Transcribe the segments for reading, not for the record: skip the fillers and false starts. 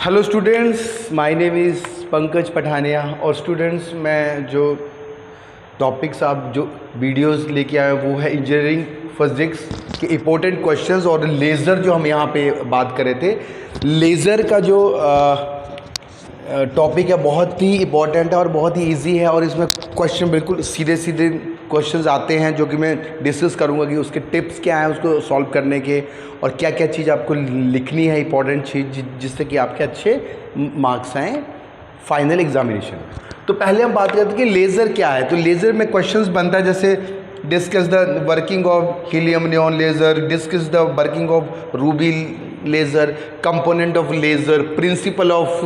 Hello students, my name is Pankaj Pathania. और students, मैं जो टॉपिक्स आप जो वीडियोस लेके आए वो है इंजीनियरिंग फिजिक्स के इम्पोर्टेंट क्वेश्चंस और लेज़र जो हम यहाँ पे बात कर रहे थे। लेज़र का जो टॉपिक है बहुत ही इम्पोर्टेंट है और बहुत ही इजी है और इसमें क्वेश्चन बिल्कुल सीधे सीधे क्वेश्चंस आते हैं जो कि मैं डिस्कस करूंगा कि उसके टिप्स क्या हैं उसको सॉल्व करने के और क्या क्या चीज़ आपको लिखनी है इंपॉर्टेंट चीज़ जिससे कि आपके अच्छे मार्क्स आएँ फाइनल एग्जामिनेशन। तो पहले हम बात करते हैं कि लेज़र क्या है। तो लेज़र में क्वेश्चंस बनता है जैसे discuss the working of helium neon laser, discuss the working of Ruby laser, component of laser, principle of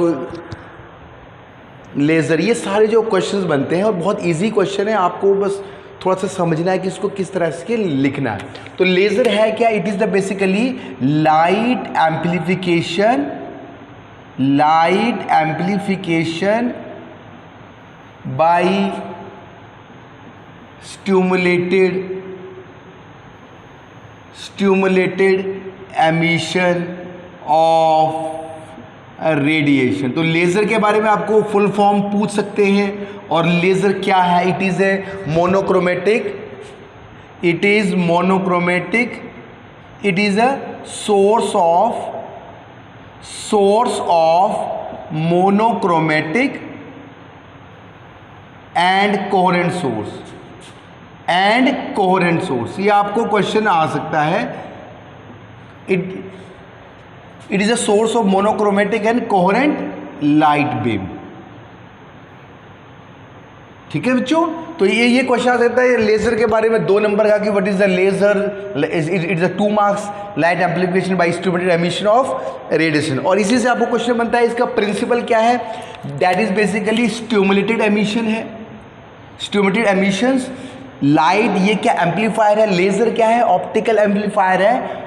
laser. ये सारे जो क्वेश्चंस बनते हैं और बहुत इजी क्वेश्चन है, आपको बस थोड़ा सा समझना है कि इसको किस तरह से लिखना है। तो लेज़र है क्या? It is the basically light amplification by stimulated emission of radiation. तो लेज़र के बारे में आपको फुल फॉर्म पूछ सकते हैं। और लेज़र क्या है? It is a monochromatic, it is a source of monochromatic and coherent source. ये आपको क्वेश्चन आ सकता है। It is a source of monochromatic and coherent light beam. ठीक है बच्चों, तो ये क्वेश्चन आ सकता है लेज़र के बारे में 2 नंबर का कि what is the laser. It is a 2 marks light amplification by stimulated emission of radiation. और इसी से आपको क्वेश्चन बनता है इसका प्रिंसिपल क्या है। That is basically stimulated emission है। स्टिमुलेटेड एमिशंस लाइट, ये क्या एम्पलीफायर है। लेज़र क्या है? ऑप्टिकल एम्पलीफायर है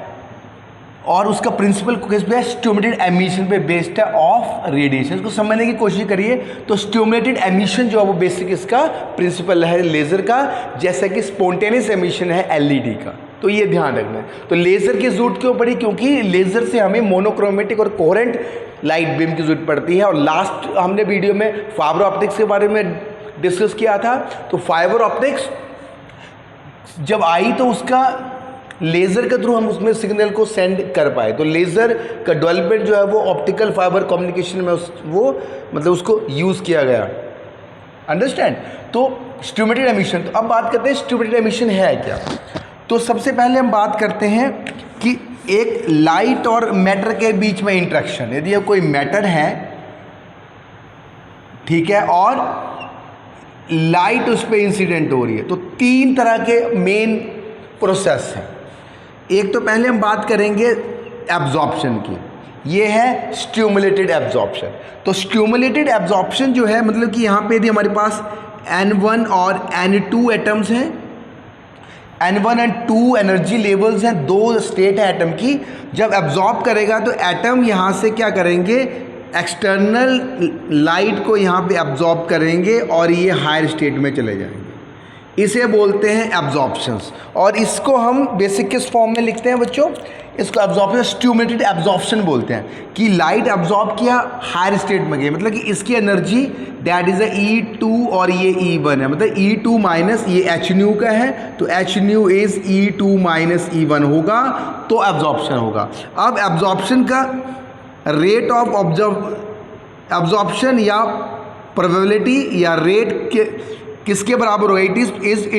और उसका प्रिंसिपल किस पे है? स्टिमुलेटेड एमिशन पे बेस्ड है ऑफ रेडिएशन। इसको समझने की कोशिश करिए। तो स्टिमुलेटेड एमिशन जो है वो बेसिक इसका प्रिंसिपल है लेज़र का, जैसा कि स्पॉन्टेनियस एमिशन है एलईडी का। तो ये ध्यान रखना है। तो लेज़र की जरूरत क्यों पड़ी? क्योंकि लेज़र से हमें मोनोक्रोमेटिक और कोहेरेंट लाइट बीम की जरूरत पड़ती है। और लास्ट हमने वीडियो में फाइबर ऑप्टिक्स के बारे में डिस्कस किया था। तो फाइबर ऑप्टिक्स जब आई तो उसका लेज़र के थ्रू हम उसमें सिग्नल को सेंड कर पाए। तो लेज़र का डेवलपमेंट जो है वो ऑप्टिकल फाइबर कम्युनिकेशन में उसको यूज़ किया गया। अंडरस्टैंड? तो स्टिमुलेटेड एमिशन। तो अब बात करते हैं स्टिमुलेटेड एमिशन है क्या। तो सबसे पहले हम बात करते हैं कि एक लाइट और मैटर के बीच में इंटरेक्शन। यदि कोई मैटर है, ठीक है, और लाइट उस पर इंसिडेंट हो रही है, तो 3 तरह के मेन प्रोसेस हैं। एक तो पहले हम बात करेंगे एब्जॉर्प्शन की, ये है स्टिमुलेटेड एब्जॉर्प्शन। तो स्टिमुलेटेड एब्जॉर्प्शन जो है मतलब कि यहाँ पे यदि हमारे पास N1 और N2 एटम्स हैं, N1 और 2 एनर्जी लेवल्स हैं, 2 स्टेट है एटम की। जब एब्जॉर्ब करेगा तो एटम यहाँ से क्या करेंगे? एक्सटर्नल लाइट को यहाँ पे एब्जॉर्ब करेंगे और ये हायर स्टेट में चले जाएंगे। इसे बोलते हैं एब्जॉर्प्शंस। और इसको हम बेसिक किस फॉर्म में लिखते हैं बच्चों? इसको एब्जॉर्प्शन, स्टिमुलेटेड एब्जॉर्प्शन बोलते हैं कि लाइट एब्जॉर्ब किया, हायर स्टेट में गई, मतलब कि इसकी एनर्जी दैट इज़ E2 और ये E1 है। मतलब E2 माइनस ये H न्यू का है, तो H new is E2 minus E1 होगा, तो एब्जॉर्प्शन होगा। अब एब्जॉर्प्शन का रेट ऑफ एब्जॉर्प्शन या प्रोबेबिलिटी या रेट के किसके बराबर होगा? It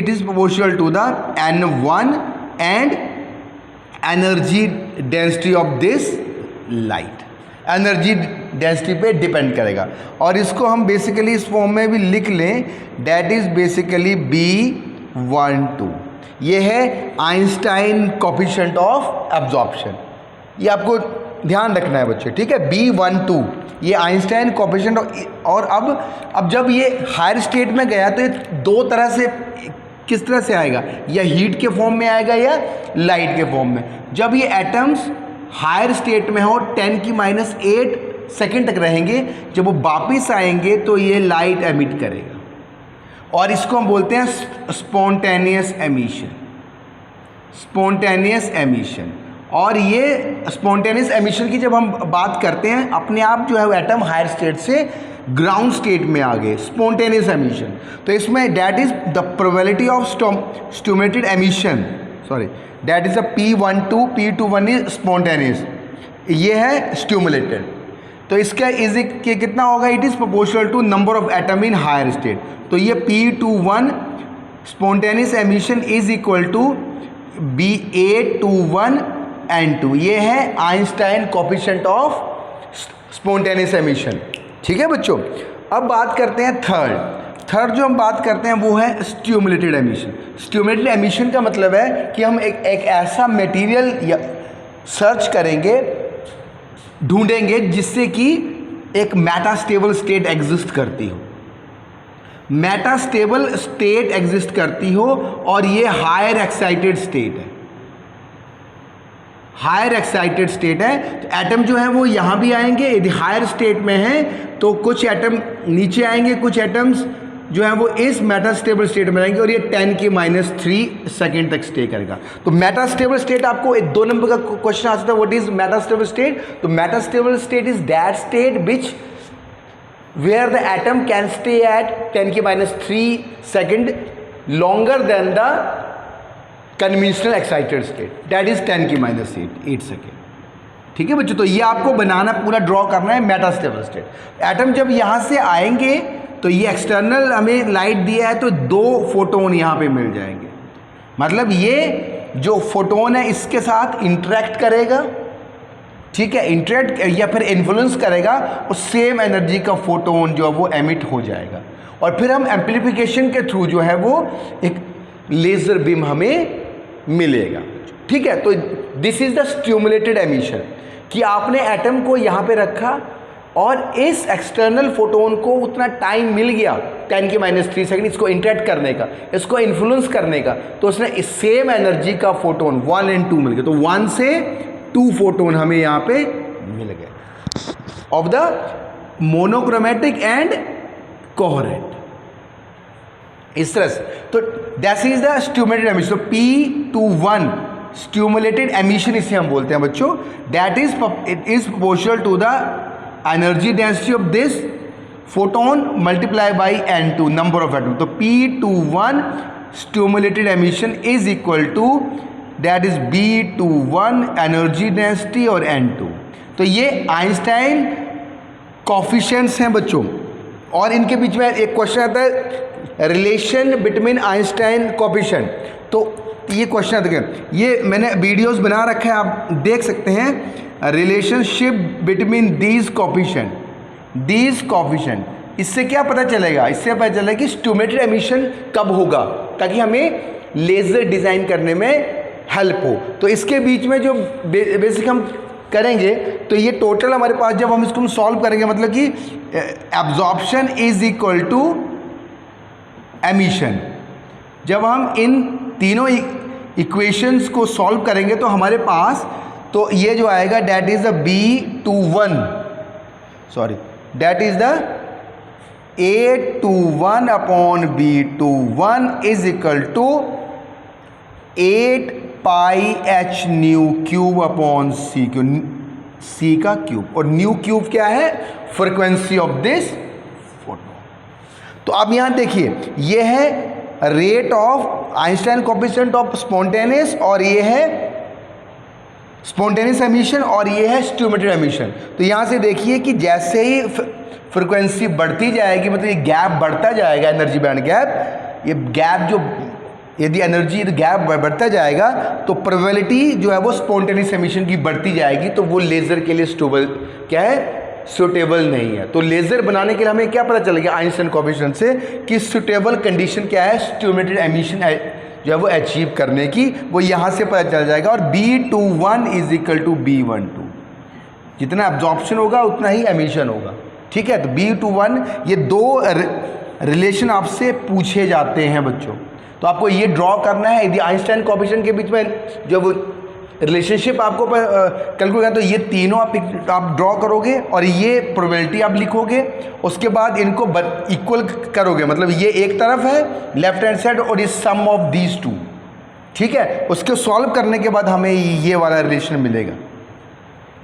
is proportional to the N1 and energy density of this light. Energy density पे डिपेंड करेगा। और इसको हम बेसिकली इस फॉर्म में भी लिख लें, दैट इज बेसिकली B12। ये है आइंस्टाइन कोएफिशिएंट ऑफ एब्जॉर्प्शन। ये आपको ध्यान रखना है बच्चे, ठीक है। B12 ये आइंस्टाइन कोएफिशिएंट। और अब जब ये हायर स्टेट में गया तो ये 2 तरह से, किस तरह से आएगा? या हीट के फॉर्म में आएगा या लाइट के फॉर्म में। जब ये एटम्स हायर स्टेट में हो 10⁻8 सेकेंड तक रहेंगे, जब वो वापिस आएंगे तो ये लाइट एमिट करेगा और इसको हम बोलते हैं स्पॉन्टेनियस एमिशन। और ये स्पॉन्टेनियस एमिशन की जब हम बात करते हैं, अपने आप जो है एटम हायर स्टेट से ग्राउंड स्टेट में आ गए, स्पॉन्टेनियस एमिशन। तो इसमें that is the probability of stimulated emission, sorry that is a P12, P21 is spontaneous, ये है स्टिमुलेटेड। तो इसका इज कितना होगा, it is proportional to number of atom in higher state. तो ये P21 spontaneous emission is equal to B821N2, ये है Einstein coefficient of spontaneous emission. ठीक है बच्चों, अब बात करते हैं थर्ड जो हम बात करते हैं वो है स्टिमुलेटेड एमिशन। स्टिमुलेटेड एमिशन का मतलब है कि हम एक ऐसा मटेरियल सर्च करेंगे, ढूंढेंगे जिससे कि एक मेटास्टेबल स्टेट एग्जिस्ट करती हो, मेटास्टेबल स्टेट एग्जिस्ट करती हो, और ये हायर एक्साइटेड स्टेट है, हायर एक्साइटेड स्टेट है। तो एटम जो है वो यहाँ भी आएंगे, यदि हायर स्टेट में है तो कुछ एटम नीचे आएंगे, कुछ एटम्स जो है वो इस मेटास्टेबल स्टेट में रहेंगे, और ये 10⁻³ सेकेंड तक स्टे करेगा। तो मेटास्टेबल स्टेट, आपको 2 नंबर का क्वेश्चन आ सकता है, व्हाट इज मेटास्टेबल स्टेट। तो metastable state is that state which where the atom can stay at 10⁻³ second longer than the conventional excited state, that is 10⁻8 second. ठीक है बच्चों, तो ये आपको बनाना, पूरा ड्रॉ करना है मेटास्टेबल स्टेट। एटम जब यहाँ से आएंगे तो ये एक्सटर्नल हमें लाइट दिया है तो 2 फोटोन यहाँ पे मिल जाएंगे, मतलब ये जो फोटोन है इसके साथ इंटरेक्ट करेगा, ठीक है, इंटरेक्ट या फिर इन्फ्लुएंस करेगा, और सेम एनर्जी का फोटोन जो है वो एमिट हो जाएगा, और फिर हम एम्प्लीफिकेशन के थ्रू जो है वो एक लेज़र बीम हमें मिलेगा। ठीक है, तो this is the stimulated emission, कि आपने एटम को यहाँ पे रखा और इस एक्सटर्नल फोटोन को उतना टाइम मिल गया 10⁻³ सेकेंड इसको इंटरेक्ट करने का, इसको इन्फ्लुएंस करने का, तो उसने इस सेम एनर्जी का फोटोन 1 और 2 मिल गया, तो 1 से 2 फोटोन हमें यहाँ पे मिल गए of the monochromatic and coherent, इस तरह से। तो that is the stimulated emission. P21 stimulated emission इसे हम बोलते हैं बच्चों, that is it is proportional to the energy density of this photon multiply by N2 number of atom. तो P21 stimulated emission is equal to that is B21 energy density और N2। तो ये Einstein coefficients हैं बच्चों, और इनके बीच में एक क्वेश्चन आता है रिलेशन बिटवीन आइंस्टाइन कोएफिशिएंट। तो ये क्वेश्चन आता है, ये मैंने वीडियोस बना रखा है, आप देख सकते हैं, रिलेशनशिप बिटवीन दीज कोएफिशिएंट। इससे क्या पता चलेगा, इससे पता चलेगा कि स्टिमुलेटेड एमिशन कब होगा, ताकि हमें लेज़र डिज़ाइन करने में हेल्प हो। तो इसके बीच में जो बेसिक हम करेंगे, तो ये टोटल हमारे पास जब हम इसको सॉल्व करेंगे, मतलब कि absorption is equal to emission. जब हम इन तीनों इक्वेशंस को सॉल्व करेंगे तो हमारे पास तो ये जो आएगा that is the B21, sorry that is the 821 upon B21 is equal to 8πh³ upon C का क्यूब, और न्यू क्यूब क्या है, फ्रीक्वेंसी ऑफ दिस फोटो। तो अब यहाँ देखिए, ये है rate of Einstein coefficient of spontaneous, और ये है स्पॉन्टेनियस एमिशन, और ये है स्टिमुलेटेड एमिशन। तो यहाँ से देखिए कि जैसे ही फ्रीक्वेंसी बढ़ती जाएगी, मतलब ये गैप बढ़ता जाएगा, एनर्जी बैंड गैप, ये गैप जो यदि एनर्जी गैप बढ़ता जाएगा तो प्रोबेबिलिटी जो है वो स्पॉन्टेनियस एमिशन की बढ़ती जाएगी, तो वो लेज़र के लिए सुटेबल नहीं है। तो लेज़र बनाने के लिए हमें क्या पता चलेगा आइंस्टाइन कोएफिशिएंट से, कि सुटेबल कंडीशन क्या है स्टिमुलेटेड एमिशन जो है वो अचीव करने की, वो यहाँ से पता चल जाएगा। और B21 is equal to B12, जितना एब्जॉर्प्शन होगा उतना ही एमिशन होगा। ठीक है, तो B21, ये 2 रिलेशन आपसे पूछे जाते हैं बच्चों, तो आपको ये ड्रॉ करना है। यदि आइंस्टाइन कोएफिशिएंट के बीच में जो रिलेशनशिप आपको कैलकुलेट करना, तो ये तीनों आप ड्रॉ करोगे, और ये प्रोबेबिलिटी आप लिखोगे, उसके बाद इनको इक्वल करोगे, मतलब ये एक तरफ है लेफ्ट हैंड साइड, और ये सम ऑफ दीज टू, ठीक है, उसको सॉल्व करने के बाद हमें ये वाला रिलेशन मिलेगा।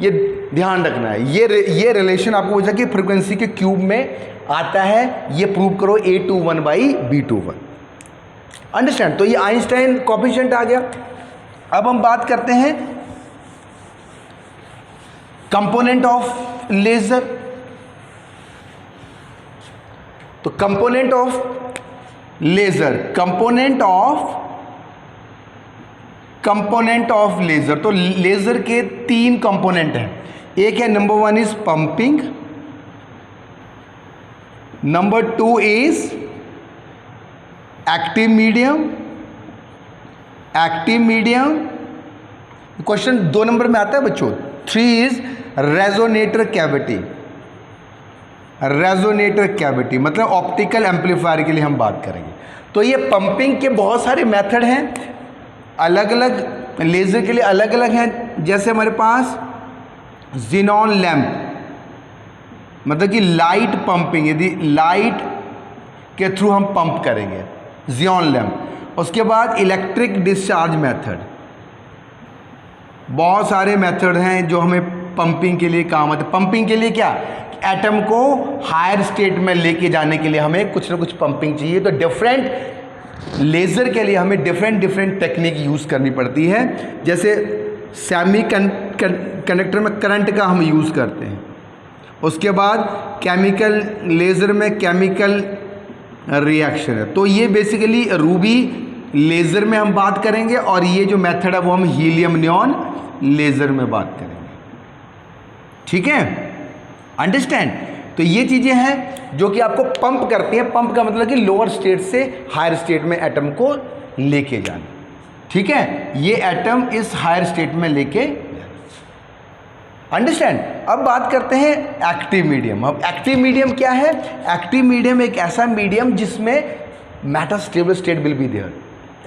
ये ध्यान रखना है, ये रिलेशन आपको पूछा कि फ्रीक्वेंसी के क्यूब में आता है, ये प्रूव करो A21 बाई B21। अंडरस्टैंड? तो ये आइंस्टाइन कोएफिशिएंट आ गया। अब हम बात करते हैं कंपोनेंट ऑफ लेजर। तो component of laser, component of laser, तो लेजर के 3 कंपोनेंट हैं। एक है number 1 is pumping, number 2 is active medium, question 2 number में आता है बच्चों। 3 इज रेजोनेटर कैविटी, मतलब ऑप्टिकल एम्पलीफायर के लिए हम बात करेंगे। तो ये पंपिंग के बहुत सारे मेथड हैं, अलग अलग लेज़र के लिए अलग अलग हैं। जैसे हमारे पास ज़ीनॉन लैंप, मतलब कि लाइट पंपिंग, यदि लाइट के थ्रू हम पंप करेंगे, ज़ीनॉन लैंप। उसके बाद इलेक्ट्रिक डिस्चार्ज मेथड, बहुत सारे मेथड हैं जो हमें पंपिंग के लिए काम आते हैं। पंपिंग के लिए क्या, एटम को हायर स्टेट में लेके जाने के लिए हमें कुछ ना कुछ पंपिंग चाहिए। तो डिफरेंट लेज़र के लिए हमें डिफरेंट टेक्निक यूज़ करनी पड़ती है। जैसे सेमी कंडक्टर में करंट का हम यूज़ करते हैं। उसके बाद केमिकल लेज़र में केमिकल रिएक्शन है। तो ये बेसिकली रूबी लेज़र में हम बात करेंगे, और ये जो मेथड है वो हम हीलियम नियॉन लेज़र में बात करेंगे। ठीक है, अंडरस्टैंड? तो ये चीज़ें हैं जो कि आपको पंप करती हैं। पंप का मतलब कि लोअर स्टेट से हायर स्टेट में एटम को लेके जाना। ठीक है, ये एटम इस हायर स्टेट में लेके, अंडरस्टैंड? अब बात करते हैं एक्टिव मीडियम। अब एक्टिव मीडियम क्या है? एक्टिव मीडियम एक ऐसा मीडियम जिसमें metastable state will be there.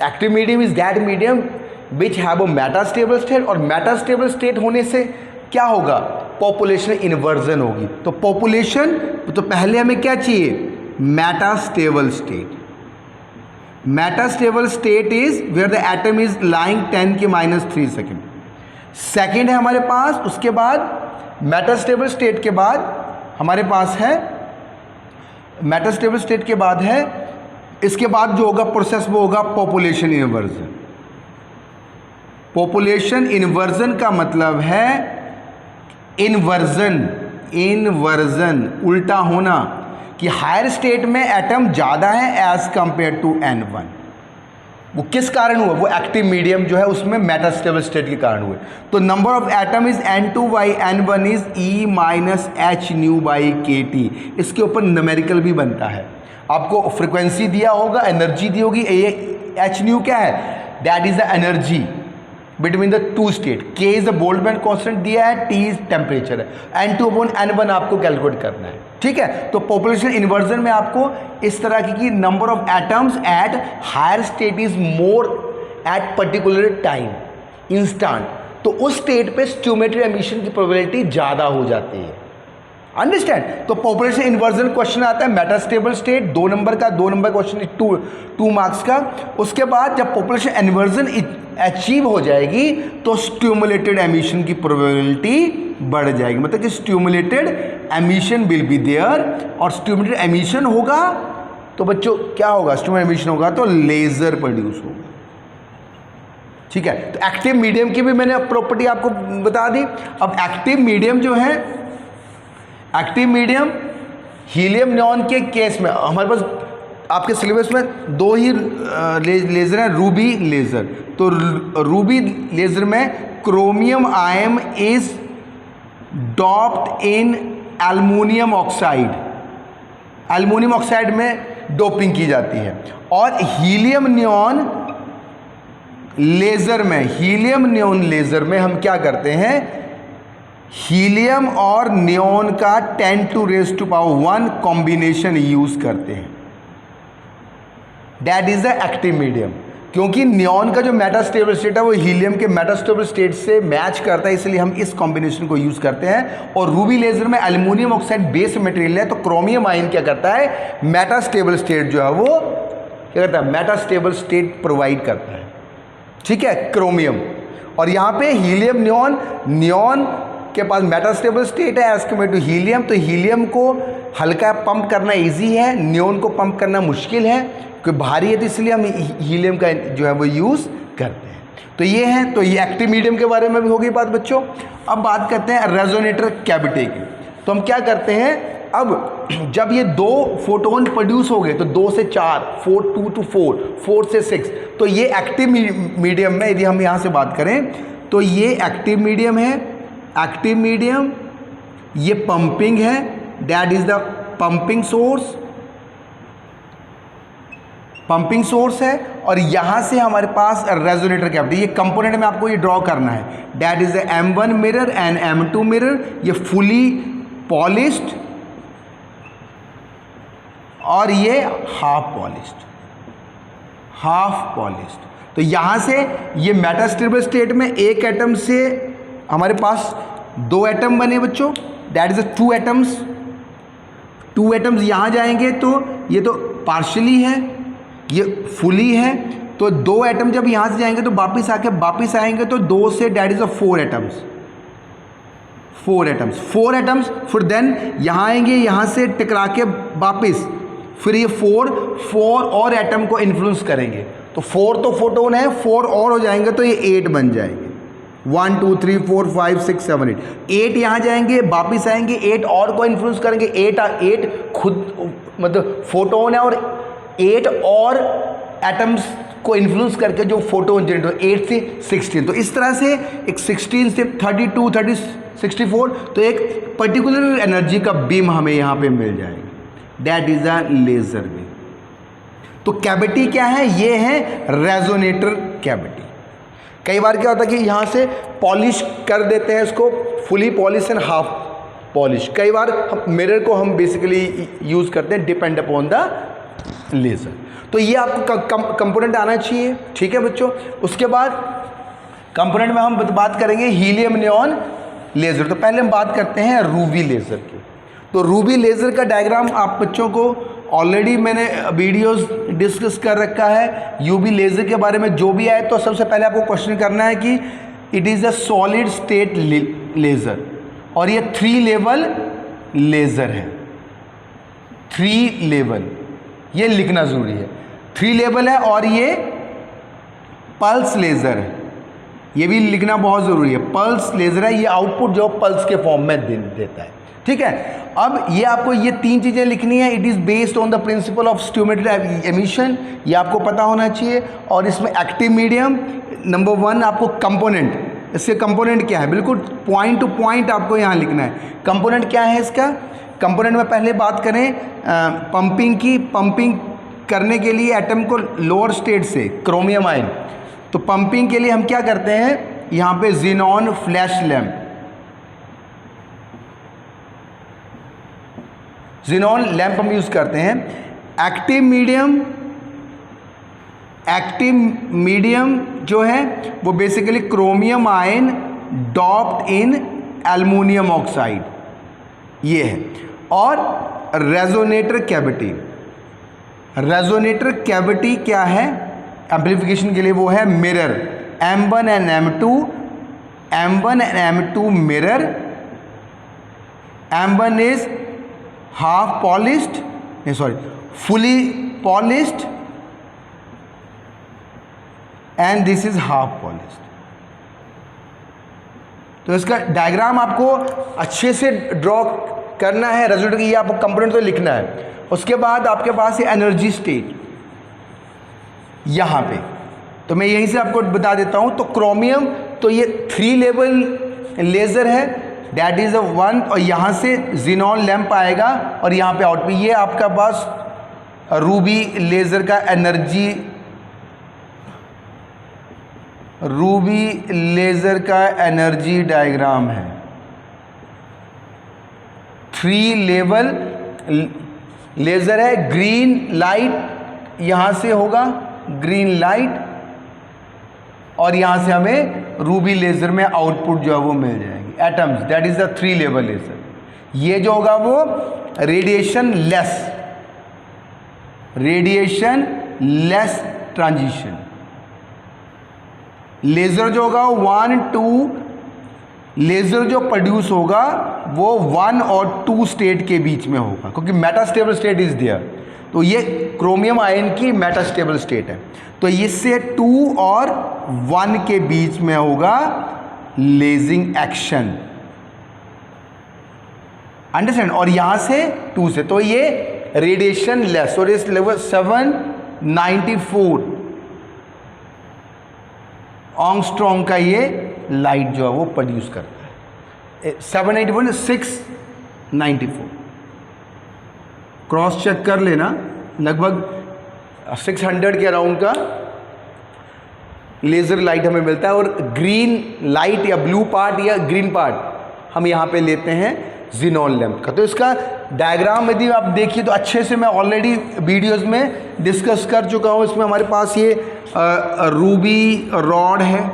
Active medium is that medium which have a metastable state, और मेटास्टेबल स्टेट होने से क्या होगा? पॉपुलेशन इन्वर्जन होगी। तो पॉपुलेशन, तो पहले हमें क्या चाहिए? Metastable state. Metastable state is where the atom is lying 10⁻³ second. Second है हमारे पास। उसके बाद मेटास्टेबल स्टेट के बाद हमारे पास है, मेटास्टेबल स्टेट के बाद है, इसके बाद जो होगा प्रोसेस वो होगा पॉपुलेशन इन्वर्जन। पॉपुलेशन इन्वर्जन का मतलब है इन्वर्जन उल्टा होना, कि हायर स्टेट में एटम ज़्यादा है एज कंपेयर टू N1। वो किस कारण हुआ? वो एक्टिव मीडियम जो है उसमें मेटास्टेबल स्टेट के कारण हुए। तो number of atom is N2/N1 is E-hν/kT। इसके ऊपर न्यूमेरिकल भी बनता है। आपको फ्रीक्वेंसी दिया होगा, एनर्जी दी होगी। hν क्या है? That is the energy between the two state. K is the Boltzmann constant दिया है, T इज टेम्परेचर है, N2/N1 आपको कैलकुलेट करना है। ठीक है, तो पॉपुलेशन इन्वर्जन में आपको इस तरह की number of atoms at higher state is more at particular time instant, तो उस स्टेट पे स्ट्यूमेटरी एमिशन की प्रोबेबिलिटी ज़्यादा हो जाती है। अंडरस्टैंड? तो पॉपुलेशन इन्वर्जन क्वेश्चन आता है मेटास्टेबल स्टेट, 2 नंबर का, 2 नंबर क्वेश्चन 2 मार्क्स का। उसके बाद जब पॉपुलेशन इन्वर्जन अचीव हो जाएगी तो स्ट्यूमुलेटेड एमिशन की प्रोबेबिलिटी बढ़ जाएगी। मतलब कि स्ट्यूमुलेटेड एमिशन विल बी देयर, और स्ट्यूमुलेटेड एमिशन होगा तो बच्चों क्या होगा? स्ट्यूमुलेटेड एमिशन होगा तो लेजर प्रोड्यूस होगा। ठीक है, तो एक्टिव मीडियम की भी मैंने प्रॉपर्टी आपको बता दी। अब एक्टिव मीडियम जो है, एक्टिव मीडियम हीलियम नियॉन के केस में हमारे पास आपके सिलेबस में 2 ही लेज़र हैं, रूबी लेज़र। तो रूबी लेज़र में chromium ion is doped in aluminium oxide. Aluminium oxide में डोपिंग की जाती है। और हीलियम नियॉन लेज़र में, हीलियम नियॉन लेज़र में हम क्या करते हैं? हीलियम और नियॉन का 10⁻⁴ कॉम्बिनेशन यूज करते हैं। That is the active medium. क्योंकि नियॉन का जो मेटास्टेबल स्टेट है वो हीलियम के मेटास्टेबल स्टेट से मैच करता है, इसलिए हम इस कॉम्बिनेशन को यूज करते हैं। और रूबी लेजर में एल्युमिनियम ऑक्साइड बेस मटेरियल है, तो क्रोमियम आयन क्या करता है? मेटास्टेबल स्टेट जो है वो क्या करता है? मेटास्टेबल स्टेट प्रोवाइड करता है। ठीक है, क्रोमियम। और यहाँ पे हीलियम नियॉन, नियॉन के पास मेटास्टेबल स्टेट है एज कम्पेयर टू हीलियम, तो हीलियम को हल्का पंप करना इजी है, नियॉन को पंप करना मुश्किल है क्योंकि भारी है, तो इसलिए हम हीलियम का जो है वो यूज़ करते हैं। तो ये है, तो ये एक्टिव मीडियम के बारे में भी होगी बात बच्चों। अब बात करते हैं रेजोनेटर कैविटी की। तो हम क्या करते हैं, अब जब ये 2 फोटोन प्रोड्यूस हो गए तो 2 से 4, 2 to 4 से 6, तो ये एक्टिव मीडियम में यदि हम यहाँ से बात करें तो ये एक्टिव मीडियम है। एक्टिव मीडियम ये पंपिंग है, that is the pumping source, pumping source है। और यहां से हमारे पास रेजोनेटर कैविटी, ये कंपोनेंट में आपको ये ड्रॉ करना है, that is the M1 mirror and M2 mirror, ये फुली पॉलिश्ड और ये हाफ पॉलिश्ड, हाफ पॉलिश्ड। तो यहां से ये मेटास्टेबल स्टेट में एक एटम से हमारे पास 2 एटम बने बच्चों, दैट इज 2 एटम्स। 2 एटम्स यहां जाएंगे तो ये तो पार्शली है, ये फुली है, तो 2 एटम जब यहां से जाएंगे तो वापिस आएंगे तो 2 say that is 4 atoms, 4 atoms, 4 atoms. फिर देन यहां आएंगे, यहां से टकरा के वापिस, फिर ये 4 और एटम को इन्फ्लुएंस करेंगे, तो 4 तो फोटोन है, 4 और हो जाएंगे तो ये 8 बन जाएंगे। 1 2 3 4 5 6 7 8 यहाँ जाएंगे, वापिस आएंगे, 8 और को इन्फ्लुएंस करेंगे, 8 खुद मतलब फोटोन है और 8 और एटम्स को इन्फ्लुएंस करके जो फोटोन जनरेट हो, 8 से 16। तो इस तरह से एक 16 से 32 30 64, तो एक पर्टिकुलर एनर्जी का बीम हमें यहाँ पे मिल जाएगा, that is a laser beam. तो कैविटी क्या है, ये है रेजोनेटर कैविटी। कई बार क्या होता है कि यहाँ से पॉलिश कर देते हैं इसको, fully polish and half polish. कई बार मिरर को हम बेसिकली यूज़ करते हैं डिपेंड अपॉन द लेज़र। तो ये आपको कंपोनेंट आना चाहिए, ठीक है बच्चों। उसके बाद कंपोनेंट में हम बात करेंगे हीलियम नियॉन लेज़र। तो पहले हम बात करते हैं रूबी लेज़र की। तो रूबी लेज़र का डायग्राम आप बच्चों को ऑलरेडी मैंने वीडियोस डिस्कस कर रखा है। यूवी लेज़र के बारे में जो भी आए, तो सबसे पहले आपको क्वेश्चन करना है कि it is a solid state laser और ये 3 लेवल लेज़र है। 3 लेवल ये लिखना ज़रूरी है, 3 लेवल है। और ये पल्स लेज़र है, ये भी लिखना बहुत ज़रूरी है। पल्स लेज़र है, ये आउटपुट जो पल्स के फॉर्म में देता है, ठीक है। अब ये आपको ये 3 चीज़ें लिखनी है। It is based on the principle of stimulated emission, ये आपको पता होना चाहिए। और इसमें एक्टिव मीडियम नंबर 1 आपको कंपोनेंट, इसके कंपोनेंट क्या है, बिल्कुल पॉइंट टू पॉइंट आपको यहाँ लिखना है। कंपोनेंट क्या है इसका, कंपोनेंट में पहले बात करें पंपिंग की। पंपिंग करने के लिए एटम को लोअर स्टेट से क्रोमियम आयन, तो पंपिंग के लिए हम क्या करते हैं, यहाँ पे xenon flash lamp, xenon lamp हम यूज़ करते हैं। एक्टिव मीडियम जो है वो बेसिकली क्रोमियम आयन डॉप्ड इन एल्युमिनियम ऑक्साइड, ये है। और रेजोनेटर कैविटी, रेजोनेटर कैविटी क्या है एम्प्लीफिकेशन के लिए, वो है mirror M1 and M2 mirror. M1 is half polished, fully polished and this is half polished. तो इसका डायग्राम आपको अच्छे से ड्रॉ करना है। रेजोनेटर की ये आपको कंपोनेंट तो लिखना है। उसके बाद आपके पास ये एनर्जी स्टेट यहाँ पे, तो मैं यहीं से आपको बता देता हूँ। तो क्रोमियम, तो ये 3 लेवल लेज़र है, दैट इज़ 1। और यहाँ से ज़ीनॉन लैंप आएगा और यहाँ पे आउटपुट, ये आपका पास रूबी लेज़र का एनर्जी, रूबी लेज़र का एनर्जी डायग्राम है। 3 लेवल लेज़र है। ग्रीन लाइट यहाँ से होगा, ग्रीन लाइट, और यहाँ से हमें रूबी लेज़र में आउटपुट जो है वो मिल जाएगी, atoms, that is the 3 level laser. ये जो होगा वो रेडिएशन लेस ट्रांजिशन, लेज़र जो होगा 1 2, लेज़र जो प्रोड्यूस होगा वो 1 और 2 स्टेट के बीच में होगा, क्योंकि मेटास्टेबल स्टेट इज देयर। तो ये क्रोमियम आयन की मेटास्टेबल स्टेट है। तो इससे 2 और 1 के बीच में होगा लेजिंग एक्शन, अंडरस्टैंड। और यहां से 2 से, तो ये रेडिएशन लेस, और इस लेवल 794 एंगस्ट्रॉम का ये लाइट जो है वो प्रोड्यूस करता है। 794 694, क्रॉस चेक कर लेना, लगभग 600 के अराउंड का लेज़र लाइट हमें मिलता है। और ग्रीन लाइट या ब्लू पार्ट या ग्रीन पार्ट हम यहाँ पे लेते हैं ज़ीनॉन लैंप का। तो इसका डायग्राम यदि आप देखिए तो अच्छे से मैं ऑलरेडी वीडियोस में डिस्कस कर चुका हूँ। इसमें हमारे पास ये रूबी रॉड है,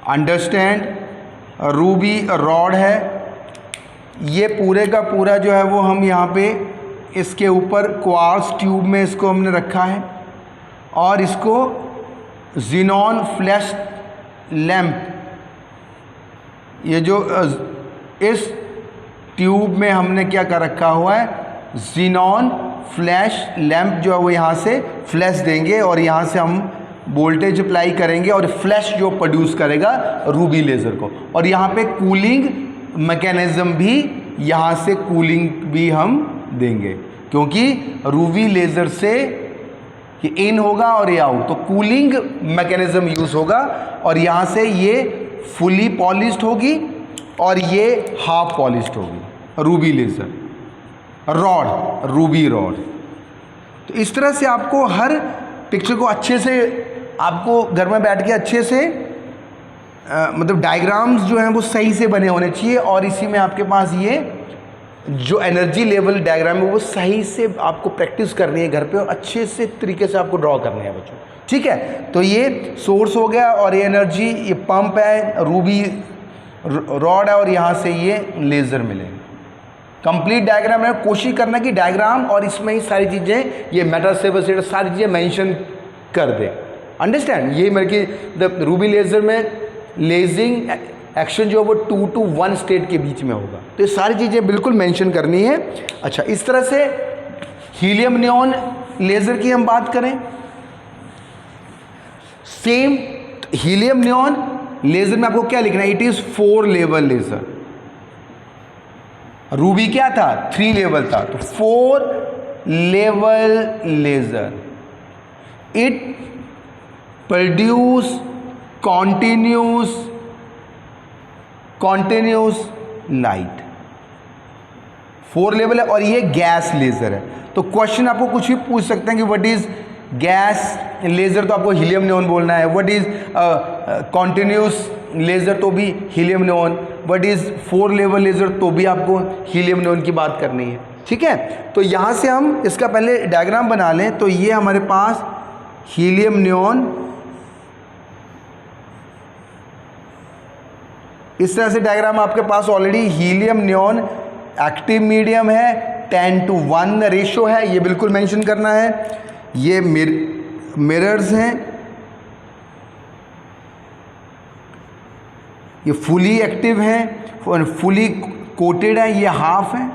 अंडरस्टैंड, रूबी रॉड है। ये पूरे का पूरा जो है वो हम यहाँ पे इसके ऊपर क्वार्ट्ज ट्यूब में इसको हमने रखा है, और इसको ज़ीनॉन फ्लैश लैंप, ये जो इस ट्यूब में हमने क्या कर रखा हुआ है, ज़ीनॉन फ्लैश लैंप जो है वो यहाँ से फ्लैश देंगे, और यहाँ से हम वोल्टेज अप्लाई करेंगे और फ्लैश जो प्रोड्यूस करेगा रूबी लेज़र को। और यहाँ पे कूलिंग मैकेनिज़्म भी, यहाँ से कूलिंग भी हम देंगे, क्योंकि रूबी लेज़र से ये इन होगा और ये आउट, तो कूलिंग मैकेनिज़्म यूज़ होगा। और यहाँ से ये फुली पॉलिश्ड होगी और ये हाफ पॉलिश्ड होगी Ruby laser rod, Ruby rod. तो इस तरह से आपको हर पिक्चर को अच्छे से, आपको घर में बैठ के अच्छे से मतलब डायग्राम्स जो हैं वो सही से बने होने चाहिए, और इसी में आपके पास ये जो एनर्जी लेवल डायग्राम है वो सही से आपको प्रैक्टिस करनी है घर पे, और अच्छे से तरीके से आपको ड्रॉ करने हैं बच्चों, ठीक है। तो ये सोर्स हो गया, और ये एनर्जी, ये पंप है, रूबी रॉड है, और यहाँ से ये लेज़र मिलेगा। कंप्लीट डायग्राम है, कोशिश करना कि डायग्राम और इसमें ही सारी चीज़ें, ये मेटास्टेबल स्टेट सारी चीज़ें मेंशन कर दे, अंडरस्टैंड। ये मेरे की द रूबी लेज़र में लेजिंग एक्शन जो है वो 2 to 1 स्टेट के बीच में होगा। तो ये सारी चीज़ें बिल्कुल मेंशन करनी है। अच्छा, इस तरह से हीलियम नियॉन लेज़र की हम बात करें, सेम हीलियम नियॉन लेज़र में आपको क्या लिखना है, it is 4 level laser. Ruby क्या था, 3 लेवल था, तो 4 level laser. It produce continuous light, 4 level है, और ये गैस लेज़र है। तो क्वेश्चन आपको कुछ भी पूछ सकते हैं कि व्हाट इज गैस लेज़र, तो आपको हीलियम नियॉन बोलना है। व्हाट इज कॉन्टिन्यूस लेज़र, तो भी helium neon. What is 4 level laser, तो भी आपको हीलियम नियॉन की बात करनी है, ठीक है। तो यहाँ से हम इसका पहले डायग्राम बना लें। तो ये हमारे पास हीलियम नियॉन, इस तरह से डायग्राम आपके पास already. Helium neon active medium है, 10:1 रेशो है, ये बिल्कुल मेंशन करना है। ये मिरर्स हैं, ये फुली एक्टिव हैं, फुली कोटेड है, ये हाफ है,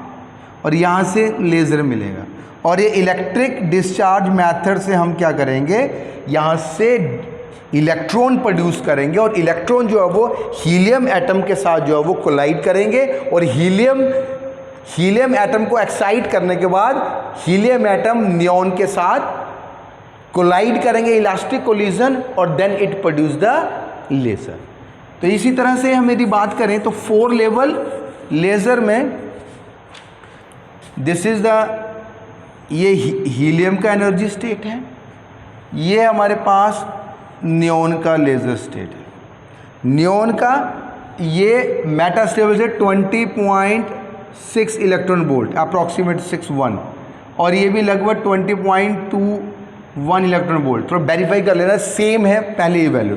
और यहाँ से लेज़र मिलेगा। और ये इलेक्ट्रिक डिस्चार्ज मेथड से हम क्या करेंगे, यहाँ से इलेक्ट्रॉन प्रोड्यूस करेंगे, और इलेक्ट्रॉन जो है वो हीलियम एटम के साथ जो है वो कोलाइड करेंगे, और हीलियम एटम को एक्साइट करने के बाद हीलियम एटम नियॉन के साथ कोलाइड करेंगे, इलास्टिक कोलिजन, और then it produce the laser. तो इसी तरह से हम यदि बात करें तो 4 लेवल लेज़र में दिस इज द, ये हीलियम का एनर्जी स्टेट है, ये हमारे पास नियॉन का लेज़र स्टेट है। नियॉन का ये मेटास्टेबल से 20.6 इलेक्ट्रॉन वोल्ट, अप्रॉक्सीमेट 61, और ये भी लगभग 20.21 इलेक्ट्रॉन वोल्ट। थोड़ा वेरीफाई कर लेना, सेम है पहले ही वैल्यू,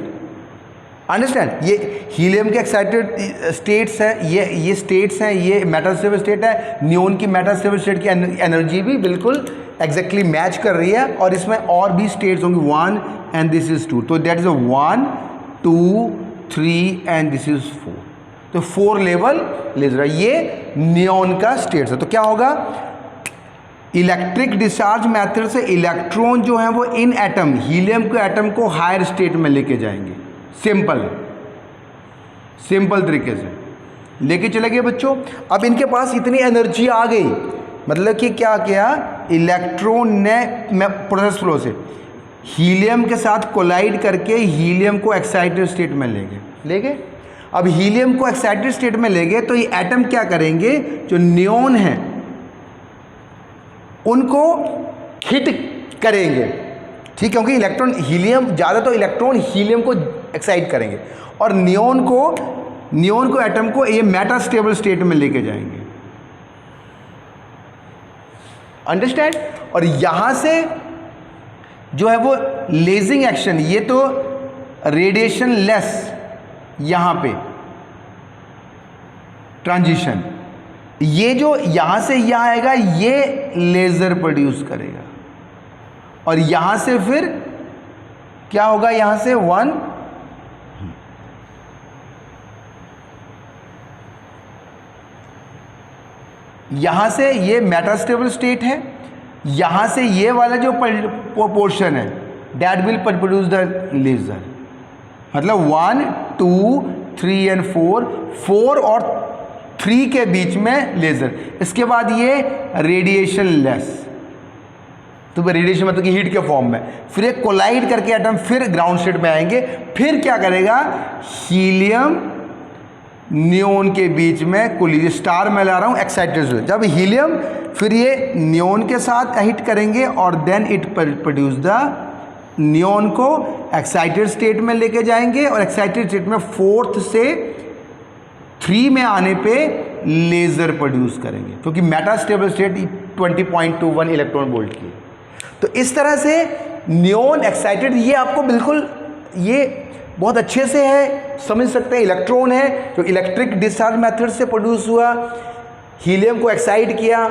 अंडरस्टैंड, ये हीलियम के एक्साइटेड स्टेट्स हैं, ये स्टेट्स हैं, ये मेटा स्टेबल स्टेट है, नियोन की मेटा स्टेबल स्टेट की एनर्जी भी बिल्कुल एग्जैक्टली मैच कर रही है, और इसमें और भी स्टेट्स होंगी 1 एंड दिस इज 2, तो that is 1 2 3 and this is 4, तो 4 लेवल लेजर, ये नियोन का स्टेट्स है। तो क्या होगा, इलेक्ट्रिक डिस्चार्ज मेथड से इलेक्ट्रॉन जो है वो इन एटम, हीलियम के एटम को हायर स्टेट में लेके जाएंगे। सिंपल है, सिंपल तरीके से लेके चले गए बच्चों। अब इनके पास इतनी एनर्जी आ गई, मतलब कि क्या किया, इलेक्ट्रॉन ने प्रोसेस फ्लो से हीलियम के साथ कोलाइड करके हीलियम को एक्साइटेड स्टेट में ले गए। अब हीलियम को एक्साइटेड स्टेट में ले गए तो ये एटम क्या करेंगे, जो नियोन है उनको हिट करेंगे, ठीक, क्योंकि इलेक्ट्रॉन हीलियम ज़्यादा, तो इलेक्ट्रॉन हीलियम को एक्साइट करेंगे और नियोन को एटम को ये मेटा स्टेबल स्टेट में लेके जाएंगे। अंडरस्टैंड। और यहां से जो है वो लेजिंग एक्शन, ये तो रेडिएशन लेस, यहां पे ट्रांजिशन, ये जो यहां से यहां आएगा ये लेजर प्रोड्यूस करेगा, और यहां से फिर क्या होगा, यहां से 1 यहां से ये मेटास्टेबल स्टेट है, यहां से ये वाला जो पोर्शन है that will produce the laser, मतलब 1 2 3 एंड 4 और 3 के बीच में लेजर। इसके बाद ये रेडिएशन लेस, तो रेडिएशन मतलब कि हीट के फॉर्म में, फिर एक कोलाइड करके एटम फिर ग्राउंड स्टेट में आएंगे, फिर क्या करेगा, हीलियम नियोन के बीच में कोलिजन, स्टार मैं ला रहा हूं एक्साइटेड, जब हीलियम फिर ये नियोन के साथ हिट करेंगे और देन इट प्रोड्यूस द, नियोन को एक्साइटेड स्टेट में लेके जाएंगे और एक्साइटेड स्टेट में 4th से 3 में आने पे लेजर प्रोड्यूस करेंगे, क्योंकि Meta stable state 20.21 electron volt की। तो इस तरह से नियोन एक्साइटेड, ये आपको बिल्कुल ये बहुत अच्छे से है, समझ सकते हैं। इलेक्ट्रॉन है जो इलेक्ट्रिक डिस्चार्ज मेथड से प्रोड्यूस हुआ, हीलियम को एक्साइट किया,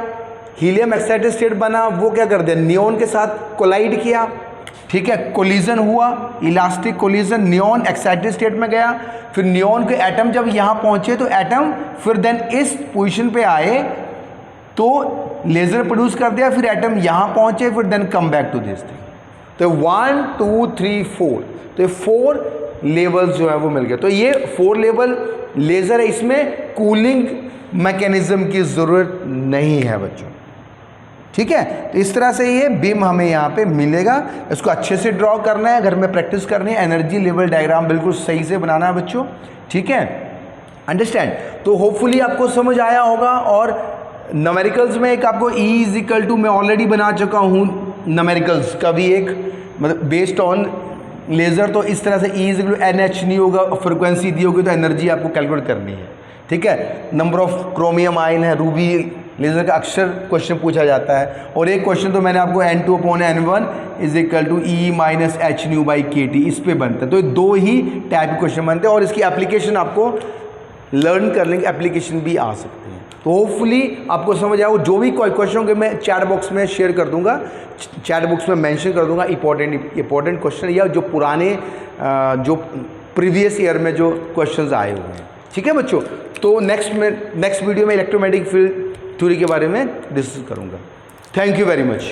हीलियम एक्साइटेड स्टेट बना, वो क्या कर दिया, नियोन के साथ कोलाइड किया, ठीक है, कोलिजन हुआ, elastic collision, neon excited state में गया, फिर नियोन के एटम जब यहाँ पहुँचे तो एटम फिर देन इस पोजीशन पे आए तो लेजर प्रोड्यूस कर दिया, फिर एटम यहाँ पहुँचे, फिर then come back to this thing. तो 1 2 3 4, तो 4 लेवल्स जो है वो मिल गए। तो ये 4 लेवल लेज़र है, इसमें कूलिंग मैकेनिज्म की ज़रूरत नहीं है बच्चों, ठीक है। तो इस तरह से ये बीम हमें यहाँ पे मिलेगा, इसको अच्छे से ड्रॉ करना है, घर में प्रैक्टिस करनी है, एनर्जी लेवल डायग्राम बिल्कुल सही से बनाना है बच्चों, ठीक है, अंडरस्टैंड। तो होपफुली आपको समझ आया होगा। और न्यूमेरिकल्स में एक आपको E= मैं ऑलरेडी बना चुका हूँ न्यूमेरिकल्स का भी एक, मतलब बेस्ड ऑन लेज़र, तो इस तरह से E=NH नहीं होगा, फ्रिक्वेंसी दी होगी तो एनर्जी आपको कैलकुलेट करनी है, ठीक है। नंबर ऑफ क्रोमियम आयन है, रूबी लेज़र का अक्सर क्वेश्चन पूछा जाता है। और एक क्वेश्चन तो मैंने आपको N2/N1 = E-hν/kT इस पे बनता है। तो 2 ही टाइप के क्वेश्चन बनते हैं और इसकी एप्लीकेशन आपको लर्न कर लेंगे, एप्लीकेशन भी आ सकते हैं। तो होपफुली आपको समझ आया। जो भी कोई क्वेश्चन होंगे मैं चैट बॉक्स में शेयर कर दूंगा, चैट बॉक्स में मेंशन कर दूंगा इंपॉर्टेंट क्वेश्चन, या जो पुराने जो प्रीवियस ईयर में जो क्वेश्चंस आए हुए हैं, ठीक है बच्चों। तो नेक्स्ट वीडियो में इलेक्ट्रोमैग्नेटिक फील्ड थ्योरी के बारे में डिस्कस करूंगा। Thank you very much.